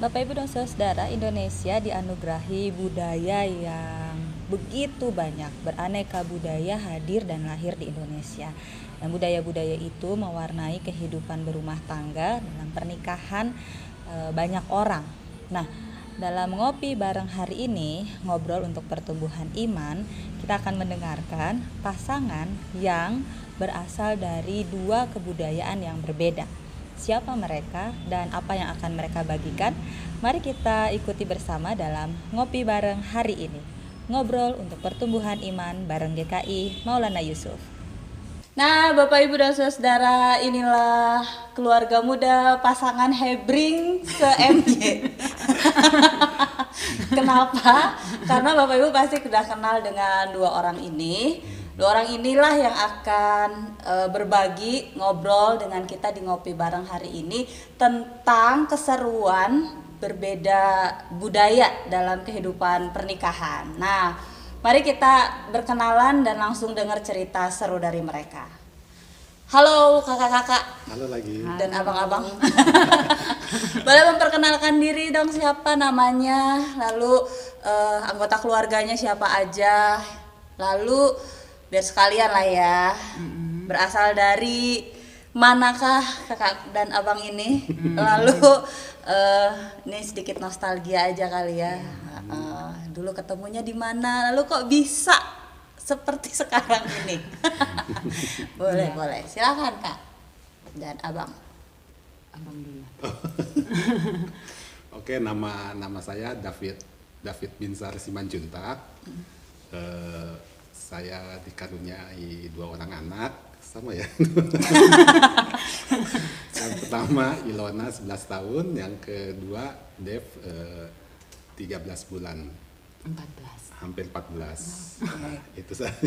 Bapak Ibu dan Saudara, Indonesia dianugerahi budaya yang begitu banyak, beraneka budaya hadir dan lahir di Indonesia. Dan budaya-budaya itu mewarnai kehidupan berumah tangga dalam pernikahan banyak orang. Nah, dalam ngopi bareng hari ini, ngobrol untuk pertumbuhan iman, kita akan mendengarkan pasangan yang berasal dari dua kebudayaan yang berbeda. Siapa mereka dan apa yang akan mereka bagikan? Mari kita ikuti bersama dalam Ngopi Bareng hari ini. Ngobrol untuk pertumbuhan iman bareng GKI Maulana Yusuf. Nah, Bapak Ibu dan Saudara, inilah keluarga muda pasangan Hebring se-MY. Kenapa? Karena Bapak Ibu pasti sudah kenal dengan dua orang ini. Dua orang inilah yang akan berbagi ngobrol dengan kita di Ngopi Bareng hari ini tentang keseruan berbeda budaya dalam kehidupan pernikahan. Nah, mari kita berkenalan dan langsung dengar cerita seru dari mereka. Halo kakak-kakak. Halo lagi. Dan abang-abang. Boleh memperkenalkan diri dong, siapa namanya, lalu anggota keluarganya siapa aja, lalu biar sekalian lah ya, berasal dari manakah kakak dan abang ini, lalu ini sedikit nostalgia aja kali ya, dulu ketemunya di mana, lalu kok bisa seperti sekarang ini. Boleh, silakan kak dan abang. Abang dulu. Oke, nama saya David Binsar Simanjuntak. Saya dikaruniai dua orang anak, sama ya. Yang pertama Ilona 11 tahun, yang kedua Dev 13 bulan. 14. Hampir 14. Itu saja.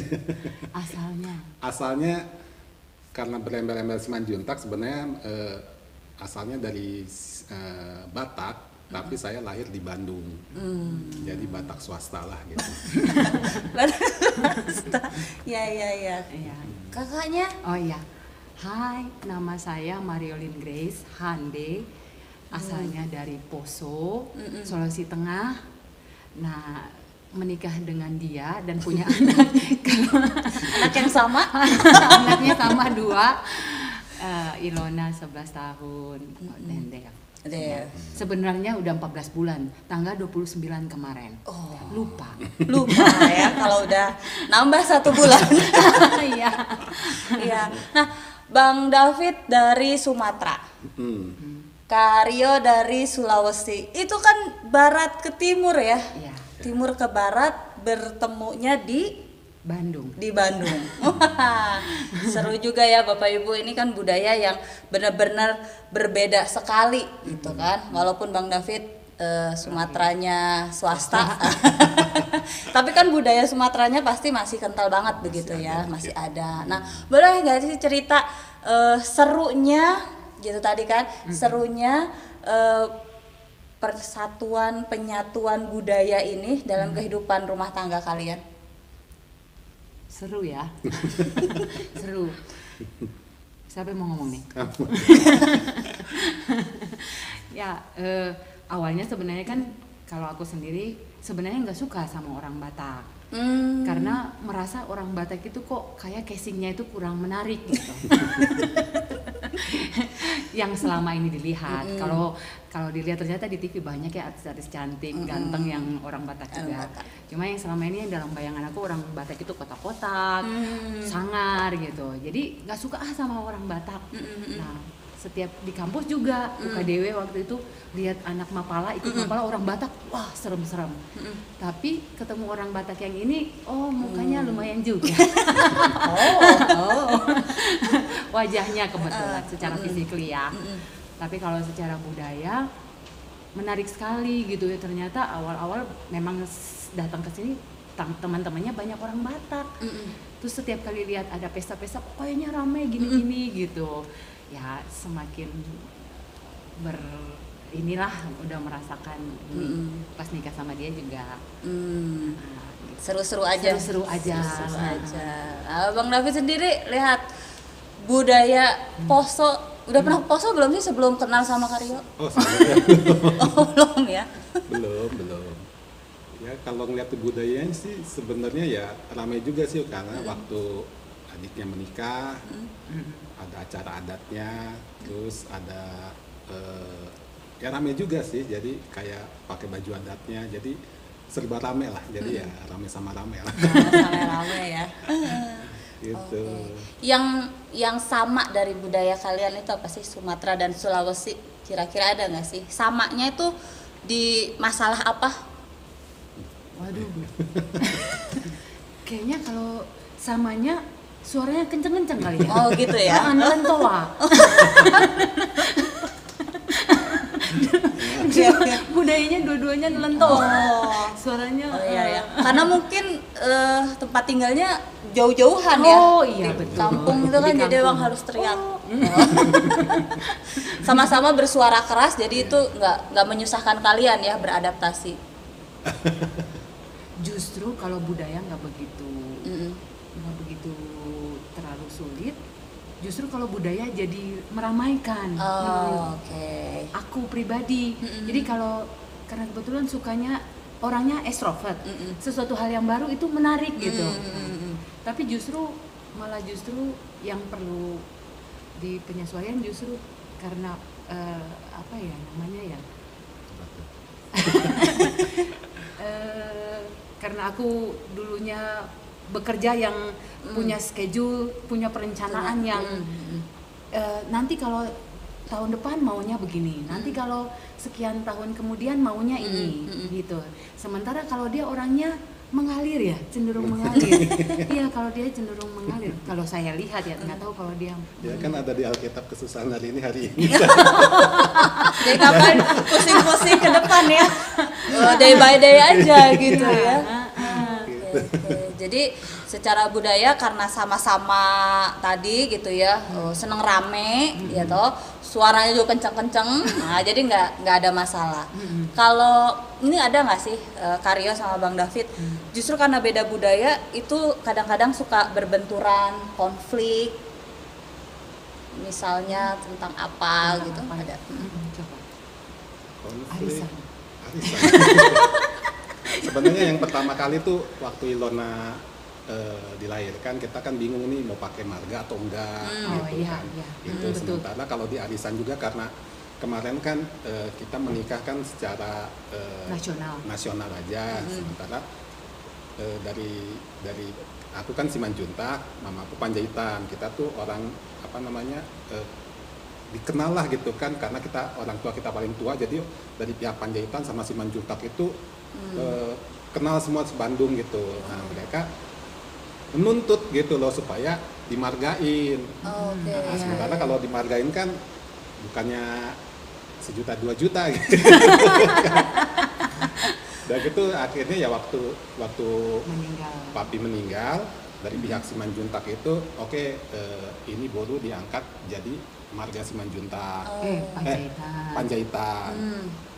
Asalnya Karena berembel-embel Simanjuntak sebenarnya asalnya dari Batak. Tapi saya lahir di Bandung, jadi Batak swasta lah gitu. Ya. Kakaknya? Oh iya. Hai, nama saya Mariolin Grace Hande. Asalnya dari Poso, Sulawesi Tengah. Nah, menikah dengan dia dan punya anak. Anak yang sama? Anaknya sama 2. Ilona 11 tahun dan Dev. Sebenarnya udah 14 bulan, tanggal 29 kemarin. Oh. Lupa Ya kalau udah nambah 1 bulan. Iya. Iya. Nah, Bang David dari Sumatera. Kak Rio dari Sulawesi. Itu kan barat ke timur ya? Iya. Timur ke barat bertemunya di Bandung. Seru juga ya Bapak Ibu, ini kan budaya yang benar-benar berbeda sekali gitu kan. Walaupun Bang David Sumateranya swasta. Tapi kan budaya Sumateranya pasti masih kental banget begitu ya, masih ada. Nah, boleh nggak sih cerita serunya gitu tadi kan, serunya persatuan penyatuan budaya ini dalam kehidupan rumah tangga kalian? Seru ya. Seru. Siapa yang mau ngomong nih? Ya, awalnya sebenarnya kan kalau aku sendiri sebenarnya nggak suka sama orang Batak. Karena merasa orang Batak itu kok kayak casingnya itu kurang menarik gitu. Yang selama ini dilihat. Kalau dilihat ternyata di TV banyak ya artis-artis cantik, ganteng yang orang Batak juga. Cuma yang selama ini dalam bayangan aku orang Batak itu kotak-kotak, sangar gitu. Jadi nggak suka sama orang Batak. Nah, setiap di kampus juga UKDW waktu itu lihat anak Mapala ikut Mapala orang Batak, wah serem-serem. Tapi ketemu orang Batak yang ini, oh mukanya lumayan juga. Wajahnya kebetulan secara fisikly ya. Tapi kalau secara budaya menarik sekali gitu ya, ternyata awal-awal memang datang ke sini teman-temannya banyak orang Batak. Terus setiap kali lihat ada pesta-pesta kayaknya ramai gini-gini gitu. Ya semakin inilah udah merasakan pas nikah sama dia juga. Seru-seru aja. Seru-seru aja. Bang David sendiri lihat budaya Poso Udah pernah poso belum sih sebelum kenal sama Karyo? Oh, saya Oh, belum ya. belum. Ya kalau ngeliat budayanya sih sebenarnya ya ramai juga sih karena waktu adiknya menikah ada acara adatnya, terus ada ya ramai juga sih. Jadi kayak pakai baju adatnya, jadi serba rame lah. Jadi ya rame sama rame lah. Rame-rame ya. Gitu. Oke. Yang sama dari budaya kalian itu apa sih, Sumatera dan Sulawesi? Kira-kira ada nggak sih? Samanya itu di masalah apa? Waduh. Kayaknya kalau samanya suaranya kenceng-kenceng kali ya. Oh gitu ya. Nelentoa. Budayanya dua-duanya nelentoa. Oh. Suaranya. Oh iya ya. Karena mungkin tempat tinggalnya jauh-jauhan ya. Oh iya Di betul. kampung itu kan Di jadi kampung. emang harus teriak. Oh. Sama-sama bersuara keras, jadi itu nggak menyusahkan kalian ya beradaptasi. Justru kalau budaya nggak begitu Mm-mm. terlalu sulit. Justru kalau budaya jadi meramaikan. Oh, oke. Aku pribadi. Jadi karena kebetulan sukanya orangnya extrovert. Sesuatu hal yang baru itu menarik gitu. Tapi justru yang perlu di penyesuaian justru karena apa ya namanya ya? Karena aku dulunya bekerja yang punya schedule, punya perencanaan yang nanti kalau tahun depan maunya begini, nanti kalau sekian tahun kemudian maunya ini, gitu. Sementara kalau dia orangnya mengalir ya, cenderung mengalir. Iya, kalau dia cenderung mengalir. Kalau saya lihat ya, nggak tahu kalau dia. Ya kan ada di Alkitab kesusahan hari ini. Jadi kapan pusing-pusing ke depan ya? Day by day aja gitu ya. Oke. Jadi secara budaya karena sama-sama tadi gitu ya, seneng rame gitu, suaranya juga kenceng-kenceng, nah jadi nggak ada masalah. Kalau ini ada nggak sih Karyo sama Bang David, justru karena beda budaya itu kadang-kadang suka berbenturan, konflik, misalnya tentang apa gitu, ada. Coba. Konflik. Arisan. Sebenarnya yang pertama kali tuh waktu Ilona dilahirkan, kita kan bingung nih mau pakai marga atau enggak gitu Oh, iya, kan. iya. Itu Betul. sementara kalau di arisan juga karena kemarin kan kita menikah kan secara nasional aja. Sementara dari aku kan Simanjuntak, mama aku Panjaitan. Kita tuh orang apa namanya dikenal lah gitu kan, karena kita orang tua kita paling tua, jadi dari pihak Panjaitan sama Simanjuntak itu kenal semua se-Bandung gitu. Nah mereka menuntut gitu loh supaya dimargain. Oke. Nah, sementara kalau dimargain kan bukannya 1 juta 2 juta gitu. Dan gitu akhirnya ya waktu papi meninggal dari pihak Simanjuntak itu ini baru diangkat jadi marga Simanjuntak. Panjaitan.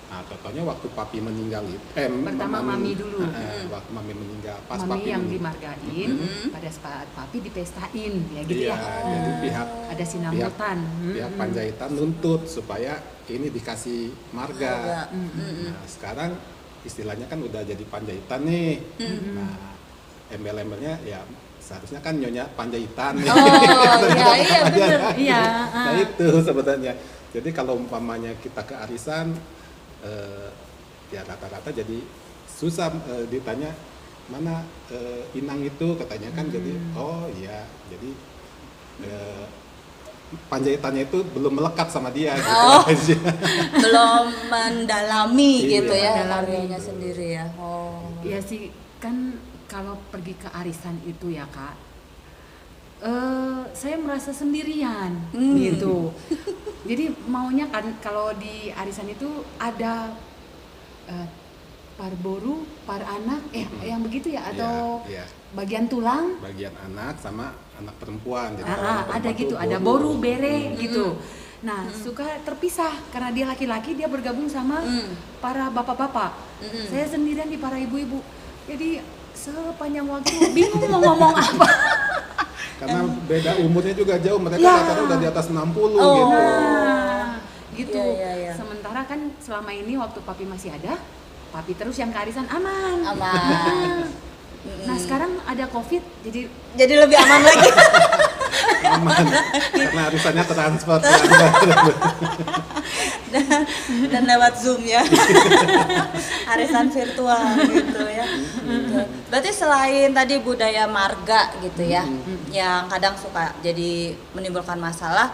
Nah, contohnya waktu papi meninggal itu pertama mami dulu. Waktu mami meninggal, pas Mami papi yang meninggal. dimargain, pada saat papi dipestain ya gitu Iya, ya. jadi Ada sinambutan. pihak Panjaitan nuntut supaya ini dikasih marga. Nah, sekarang istilahnya kan udah jadi Panjaitan nih. Nah, embel-embelnya ya seharusnya kan Nyonya Panjaitan. Oh iya benar. Iya. Nah itu sebenarnya. Jadi kalau umpamanya kita ke arisan, ya rata-rata jadi susah ditanya mana inang itu, katanya kan jadi oh iya, jadi Panjaitannya itu belum melekat sama dia gitu aja. Belum mendalami gitu Iya, ya karyanya sendiri ya. Oh. Ya sih kan kalau pergi ke arisan itu ya Kak, saya merasa sendirian gitu. Jadi maunya kan kalau di arisan itu ada parboru, par anak, yang begitu ya, atau Iya. bagian tulang. Bagian anak sama anak perempuan. Jadi Ada gitu, ada boru, bere gitu. Nah, suka terpisah karena dia laki-laki, dia bergabung sama para bapak-bapak. Saya sendirian di para ibu-ibu. Jadi sepanjang waktu bingung mau ngomong apa. Karena beda umurnya juga jauh, mereka rata-rata udah di atas 60 gitu. Gitu. Sementara kan selama ini waktu papi masih ada, papi terus yang kearisan aman. Nah sekarang ada COVID, jadi lebih aman lagi. Aman, karena arisannya transfer. dan lewat Zoom ya. Arisan virtual gitu ya. Berarti selain tadi budaya marga gitu ya, yang kadang suka jadi menimbulkan masalah,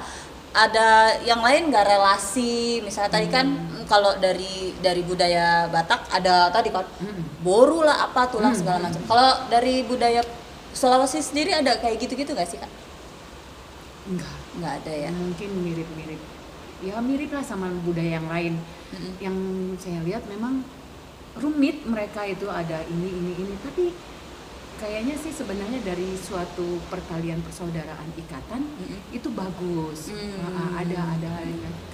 ada yang lain nggak relasi? Misalnya tadi kan kalau dari budaya Batak ada tadi kan boru lah apa tulang segala macam. Kalau dari budaya Sulawesi sendiri ada kayak gitu-gitu nggak sih Kak? Nggak ada ya. Mungkin mirip-mirip. Ya mirip lah sama budaya yang lain. Yang saya lihat memang rumit mereka itu ada ini. Tapi kayaknya sih sebenarnya dari suatu pertalian persaudaraan ikatan itu bagus. Ada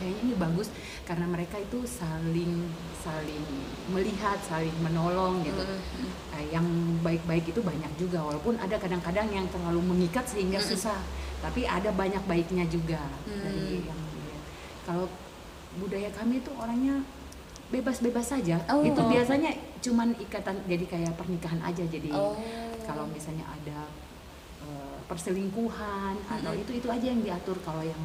kayaknya ini bagus karena mereka itu saling melihat, saling menolong gitu. Yang baik-baik itu banyak juga, walaupun ada kadang-kadang yang terlalu mengikat sehingga susah. Tapi ada banyak baiknya juga dari yang dilihat. Kalau budaya kami itu orangnya bebas-bebas saja. Itu biasanya cuman ikatan, jadi kayak pernikahan aja. Jadi kalau misalnya ada perselingkuhan atau itu aja yang diatur. Kalau yang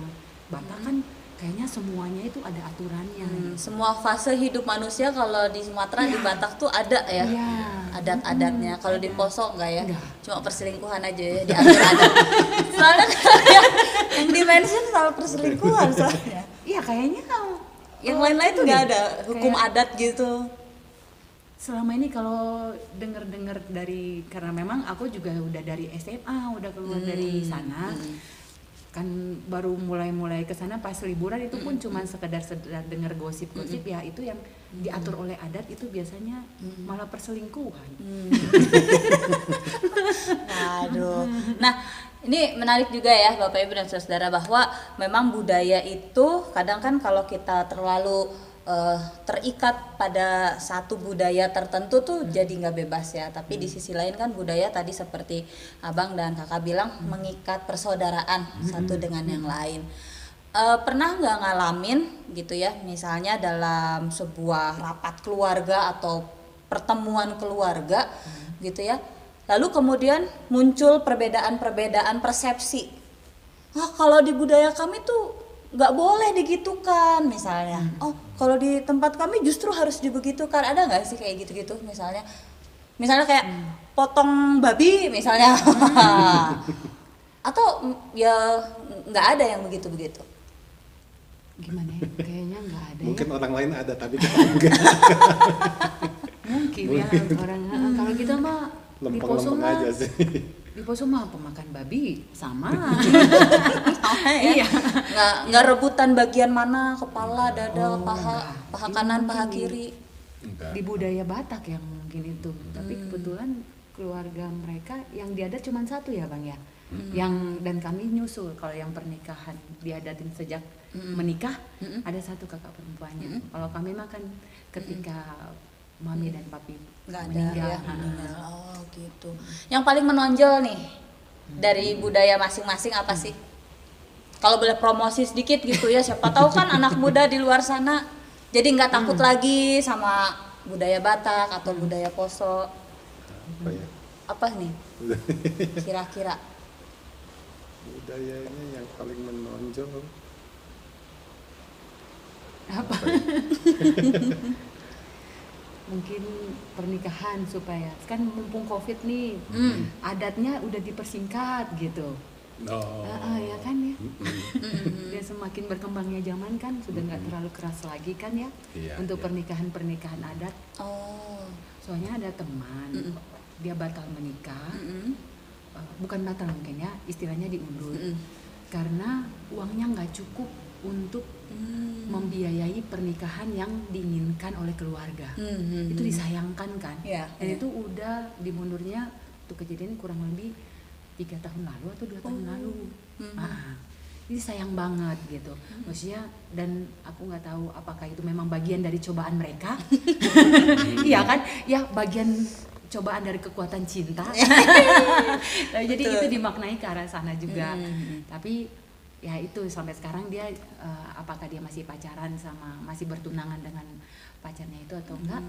Batak kan kayaknya semuanya itu ada aturannya. Semua fase hidup manusia kalau di Sumatera di Batak tuh ada ya. Adat-adatnya. Kalau di Poso enggak ya? Cuma perselingkuhan aja ya diatur adat. Soalnya yang dimention soal perselingkuhan soalnya. Iya kayaknya yang lain-lain tuh nggak ada hukum adat gitu. Selama ini kalau dengar dari, karena memang aku juga udah dari SMA udah keluar dari sana, kan baru mulai ke sana pas liburan itu pun cuma sekedar dengar gosip-gosip ya, itu yang diatur oleh adat itu biasanya malah perselingkuhan. Aduh. Nah, ini menarik juga ya Bapak Ibu dan Saudara, bahwa memang budaya itu kadang kan kalau kita terlalu terikat pada satu budaya tertentu tuh jadi nggak bebas ya. Tapi di sisi lain kan budaya tadi seperti Abang dan Kakak bilang mengikat persaudaraan satu dengan yang lain. Pernah nggak ngalamin gitu ya, misalnya dalam sebuah rapat keluarga atau pertemuan keluarga gitu ya, lalu kemudian muncul perbedaan persepsi. Kalau di budaya kami tuh nggak boleh digitukan misalnya. Kalau di tempat kami justru harus dibegitukan. Ada nggak sih kayak gitu-gitu misalnya kayak potong babi misalnya. Atau ya nggak ada yang begitu-begitu. Gimana ya? Kayaknya nggak ada. Mungkin ya. orang lain ada tapi kita enggak. Mungkin ya orang. Kalau kita mah di Poso mah aja sih. Di Poso mah pemakan babi sama. Iya. Nggak rebutan bagian mana, kepala, dada, paha kanan, paha kiri. Di budaya Batak yang mungkin itu. Tapi kebetulan keluarga mereka yang diadat cuma satu ya Bang ya. Yang dan kami nyusul kalau yang pernikahan diadatin sejak menikah ada satu kakak perempuannya. Kalau kami mah kan ketika mami dan papi meninggal. Oh gitu. Yang paling menonjol nih dari budaya masing-masing apa sih? Kalau boleh promosi sedikit gitu ya, siapa tahu kan anak muda di luar sana jadi nggak takut lagi sama budaya Batak atau budaya Poso. Apa nih? Kira-kira budayanya yang paling menonjol apa? Mungkin pernikahan supaya kan mumpung COVID nih, adatnya udah dipersingkat gitu. Ya kan ya. Dan semakin berkembangnya zaman kan sudah nggak terlalu keras lagi kan ya, untuk pernikahan adat. Soalnya ada teman dia batal menikah, bukan batal mungkin ya, istilahnya diundur karena uangnya nggak cukup untuk membiayai pernikahan yang diinginkan oleh keluarga. Itu disayangkan kan. Dan itu udah dimundurnya untuk kejadian kurang lebih 3 tahun lalu atau 2 tahun lalu. Ini sayang banget gitu. Maksudnya, dan aku nggak tahu apakah itu memang bagian dari cobaan mereka. Iya kan? Ya bagian cobaan dari kekuatan cinta. Jadi itu dimaknai ke arah sana juga. Tapi ya itu sampai sekarang dia apakah dia masih pacaran sama masih bertunangan dengan pacarnya itu atau enggak,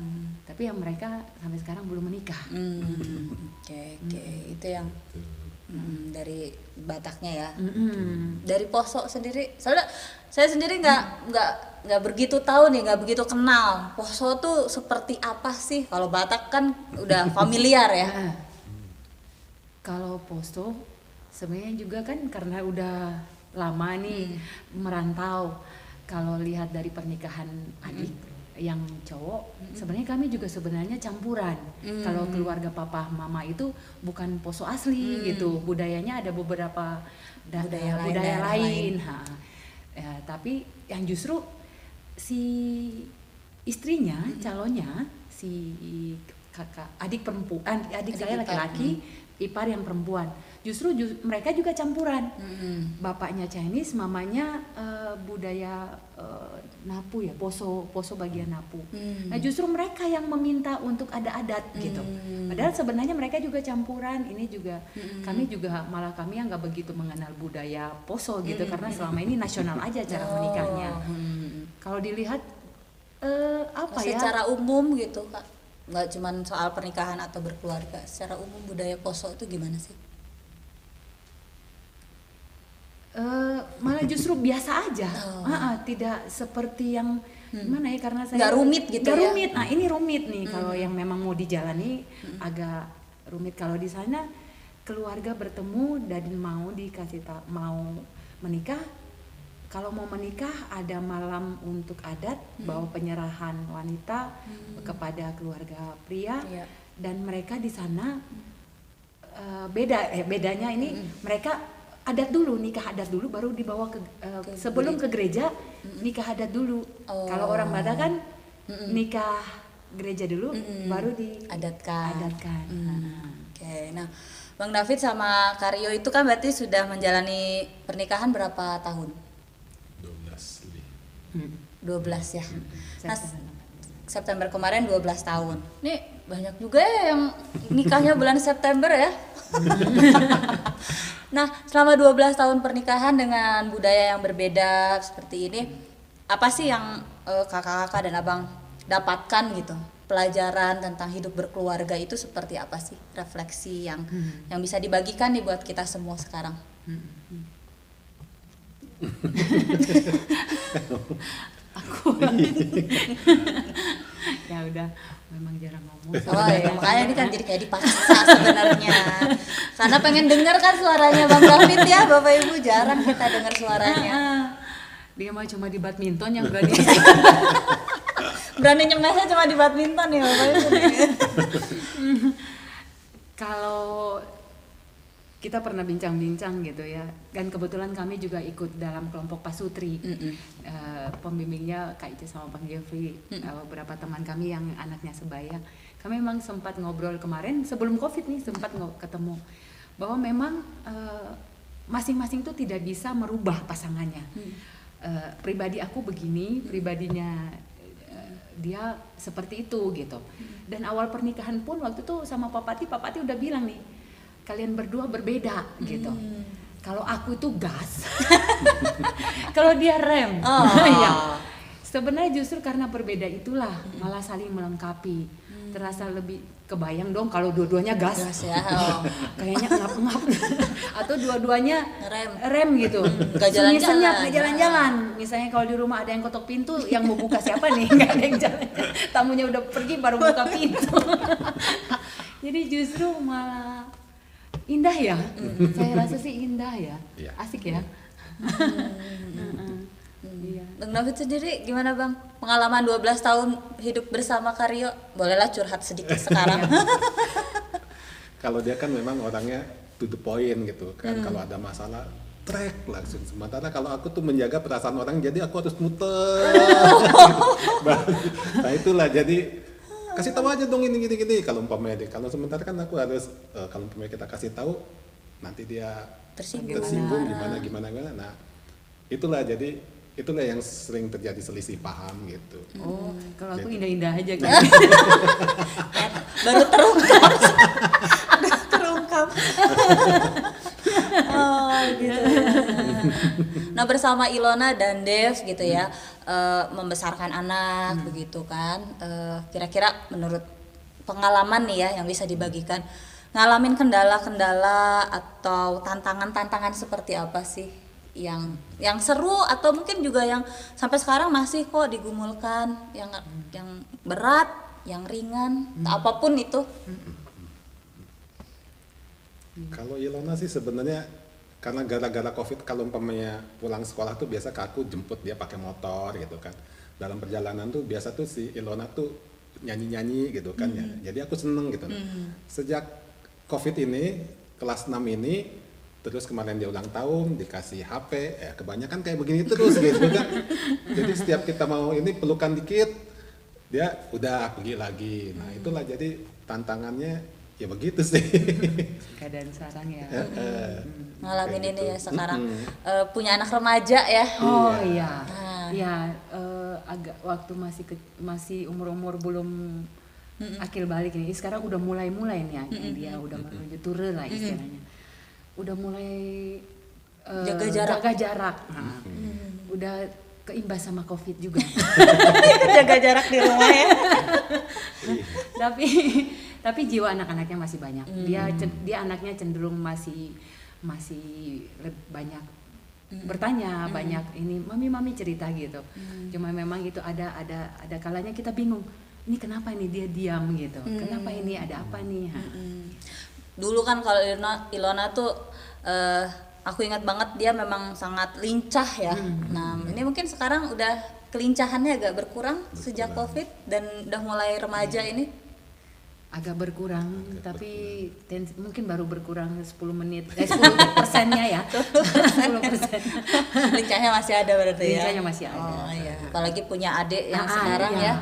tapi yang mereka sampai sekarang belum menikah. Oke. Itu yang dari Bataknya ya. Dari Poso sendiri, soalnya saya sendiri nggak begitu tahu nih, nggak begitu kenal Poso tuh seperti apa sih. Kalau Batak kan udah familiar ya. Kalau Poso sebenarnya juga kan karena udah lama nih merantau. Kalau lihat dari pernikahan adik yang cowok, sebenarnya kami juga sebenarnya campuran. Kalau keluarga papa mama itu bukan Poso asli gitu, budayanya ada beberapa budaya lain. Ya, tapi yang justru si istrinya, calonnya, si kakak adik perempuan, adik saya laki-laki, ipar yang perempuan. Justru mereka juga campuran. Bapaknya Chinese, mamanya budaya Napu ya, Poso bagian Napu. Nah justru mereka yang meminta untuk ada adat gitu. Padahal sebenarnya mereka juga campuran. Ini juga kami juga malah kami yang nggak begitu mengenal budaya Poso gitu, karena selama ini nasional aja cara menikahnya. Kalau dilihat secara umum gitu Kak, nggak cuma soal pernikahan atau berkeluarga, secara umum budaya Poso itu gimana sih? Malah justru biasa aja, tidak seperti yang gimana ya, karena saya nggak rumit gitu nggak ya. rumit. Nah ini rumit nih kalau yang memang mau dijalani agak rumit. Kalau di sana keluarga bertemu dan mau mau menikah. Kalau mau menikah ada malam untuk adat, bawa penyerahan wanita kepada keluarga pria, dan mereka di sana bedanya ini mereka adat dulu, nikah adat dulu baru dibawa ke sebelum ke gereja, nikah adat dulu. Kalau orang Batak kan nikah gereja dulu baru diadatkan. Oke. Nah, Bang David sama Karyo itu kan berarti sudah menjalani pernikahan berapa tahun? 12 ya. Nah, September kemarin 12 tahun. Nih banyak juga ya yang nikahnya bulan September ya. Nah, selama 12 tahun pernikahan dengan budaya yang berbeda seperti ini, apa sih yang kakak-kakak dan abang dapatkan gitu? Pelajaran tentang hidup berkeluarga itu seperti apa sih? Refleksi yang bisa dibagikan nih buat kita semua sekarang. Aku ya udah, memang jarang ngomong. Oh ya, makanya ini kan jadi kayak dipaksa sebenarnya. Karena pengen dengar kan suaranya Bang David ya, Bapak Ibu, jarang kita dengar suaranya. Dia mah cuma di badminton yang berani. Berani nyemesnya cuma di badminton ya Bapak Ibu. Kalau kita pernah bincang-bincang gitu ya, dan kebetulan kami juga ikut dalam kelompok Pasutri. Pembimbingnya Kak Ica sama Bang Jeffrey, beberapa teman kami yang anaknya sebaya. Kami memang sempat ngobrol kemarin sebelum Covid nih, sempat ketemu bahwa memang masing-masing tuh tidak bisa merubah pasangannya. Pribadi aku begini, pribadinya dia seperti itu gitu. Dan awal pernikahan pun waktu itu sama Papati udah bilang nih, kalian berdua berbeda gitu. Kalau aku itu gas, kalau dia rem. Ya. Sebenarnya justru karena berbeda itulah malah saling melengkapi. Terasa lebih kebayang dong kalau dua-duanya gas ya. Kayaknya ngap-ngap. Atau dua-duanya rem gitu. Gak jalan-jalan. Misalnya kalau di rumah ada yang ketok pintu, yang mau buka siapa nih? Gak ada yang jalan. Tamunya udah pergi baru buka pintu. Jadi justru malah indah ya. Saya rasa sih indah ya. Asik ya. Bang David sendiri gimana Bang? Pengalaman 12 tahun hidup bersama Karyo, bolehlah curhat sedikit sekarang. Kalau dia kan memang orangnya to the point gitu kan, kalau ada masalah track langsung. Sementara kalau aku tuh menjaga perasaan orang, jadi aku harus muter. Nah itulah, jadi kasih tahu aja dong ini gini. Kalau umpamanya dia, kalau sementara kan aku harus kalau umpamanya kita kasih tahu, nanti dia tersinggung gimana. Nah itulah, jadi itulah yang sering terjadi selisih paham gitu. Oh, kalau aku indah-indah aja gitu. Baru terungkap. Terungkap. Oh, gitu. Nah, bersama Ilona dan Dev gitu ya, membesarkan anak begitu kan. Kira-kira menurut pengalaman nih ya yang bisa dibagikan, ngalamin kendala-kendala atau tantangan-tantangan seperti apa sih yang seru atau mungkin juga yang sampai sekarang masih kok digumulkan, yang berat, yang ringan, apapun itu. Kalau Ilona sih sebenarnya karena gara-gara COVID, kalau umpamanya pulang sekolah tuh biasa aku jemput dia pakai motor gitu kan. Dalam perjalanan tuh biasa tuh si Ilona tuh nyanyi-nyanyi gitu kan ya. Jadi aku seneng gitu. Sejak COVID ini, kelas 6 ini, terus kemarin dia ulang tahun, dikasih HP, ya kebanyakan kayak begini terus gitu kan. Jadi setiap kita mau ini pelukan dikit, dia udah pergi lagi. Nah itulah jadi tantangannya ya begitu sih. Keadaan sekarang ya. Ngalamin ini gitu. ya sekarang. Punya anak remaja ya. Oh iya. Ya agak waktu masih umur belum akil balik ini. Sekarang udah mulai nih ya. Dia udah menuju turun lah istilahnya. Udah mulai jaga jarak. Nah, udah keimbas sama COVID juga. Jaga jarak di rumah ya. tapi jiwa anak-anaknya masih banyak. Dia anaknya cenderung masih banyak bertanya, banyak ini mami cerita gitu. Cuma memang gitu ada kalanya kita bingung. Ini kenapa ini dia diam gitu? Kenapa ini ada apa nih? Dulu kan kalau Ilona tuh aku ingat banget dia memang sangat lincah ya. Nah ini mungkin sekarang udah kelincahannya agak berkurang sejak COVID dan udah mulai remaja ini. Agak berkurang, tapi mungkin baru berkurang 10 menit, 10%-nya ya. 10%. Lincahnya masih ada berarti ya. Lincahnya masih ada. Oh iya. Apalagi punya adik yang sekarang iya. ya.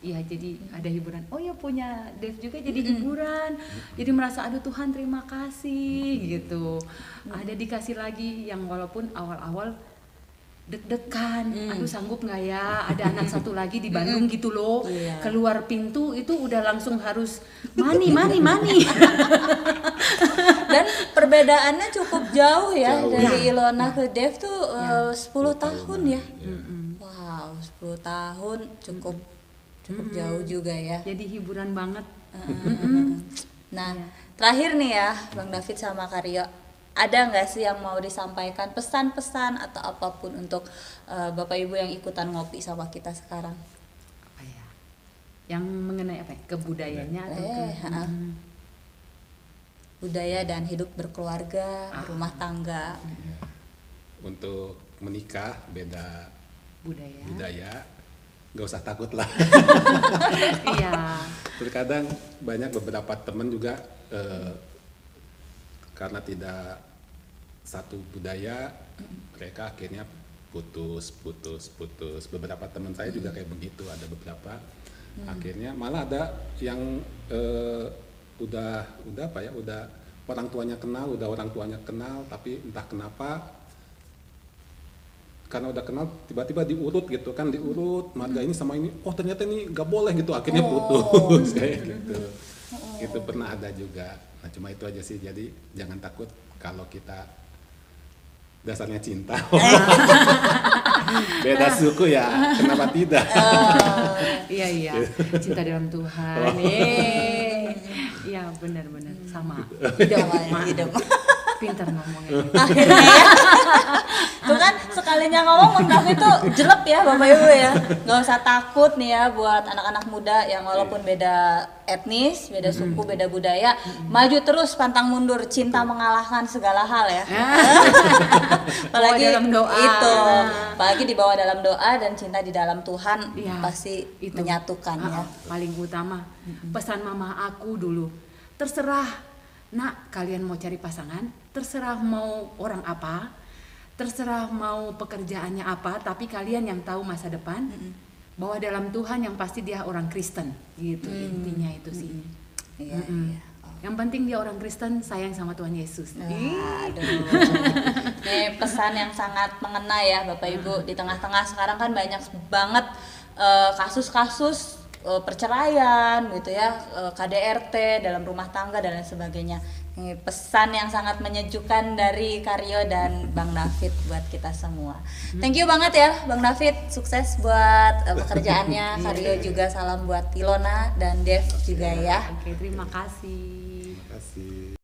Iya, jadi ada hiburan. Oh ya, punya Dev juga jadi hiburan. Jadi merasa aduh Tuhan terima kasih gitu. Ada dikasih lagi yang walaupun awal-awal deg-degan. Aduh sanggup nggak ya? Ada anak satu lagi di Bandung gitu loh. Iya. Keluar pintu itu udah langsung harus mani. Dan perbedaannya cukup jauh ya dari Ilona ke Dev tuh 10 tahun ya. Wow, 10 tahun cukup jauh juga ya. Jadi hiburan banget. Nah, terakhir nih ya, Bang David sama Karyo, ada nggak sih yang mau disampaikan pesan-pesan atau apapun untuk Bapak Ibu yang ikutan ngopi sama kita sekarang? Apa ya? Yang mengenai apa? Kebudayaannya atau budaya dan hidup berkeluarga, rumah tangga. Untuk menikah beda budaya. Gak usah takut lah. Iya. Terkadang banyak beberapa teman juga karena tidak satu budaya, mereka akhirnya putus. Beberapa teman saya juga kayak begitu, ada beberapa. Akhirnya malah ada yang udah orang tuanya kenal, tapi entah kenapa karena udah kenal tiba-tiba diurut gitu kan, marga ini sama ini, oh ternyata ini gak boleh gitu, akhirnya putus kayak gitu. Itu pernah ada juga. Nah cuma itu aja sih, jadi jangan takut kalau kita dasarnya cinta. Beda suku ya, kenapa tidak? Iya, cinta dalam Tuhan. Iya benar sama. Hidup. Pintar ngomongnya. Tuh kan sekalinya ngomong Bang David tuh jelek ya Bapak Ibu ya. Gak usah takut nih ya buat anak-anak muda yang walaupun beda etnis, beda suku, beda budaya, maju terus pantang mundur, cinta mengalahkan segala hal ya. Apalagi dalam doa. Itu, apalagi dibawa dalam doa dan cinta di dalam Tuhan pasti itu menyatukan ya. Paling utama pesan mama aku dulu, terserah nak kalian mau cari pasangan, terserah mau orang apa, terserah mau pekerjaannya apa, tapi kalian yang tahu masa depan, bahwa dalam Tuhan yang pasti dia orang Kristen gitu. Intinya itu sih. Iya. Yang penting dia orang Kristen, sayang sama Tuhan Yesus. Aduh. Nah Ini pesan yang sangat mengena ya Bapak Ibu. Di tengah-tengah sekarang kan banyak banget kasus-kasus perceraian gitu ya, KDRT dalam rumah tangga dan lain sebagainya. Ini pesan yang sangat menyejukkan dari Karyo dan Bang David buat kita semua. Thank you banget ya Bang David, sukses buat pekerjaannya. Karyo juga salam buat Ilona dan Dev juga ya. Oke, terima kasih. Terima kasih.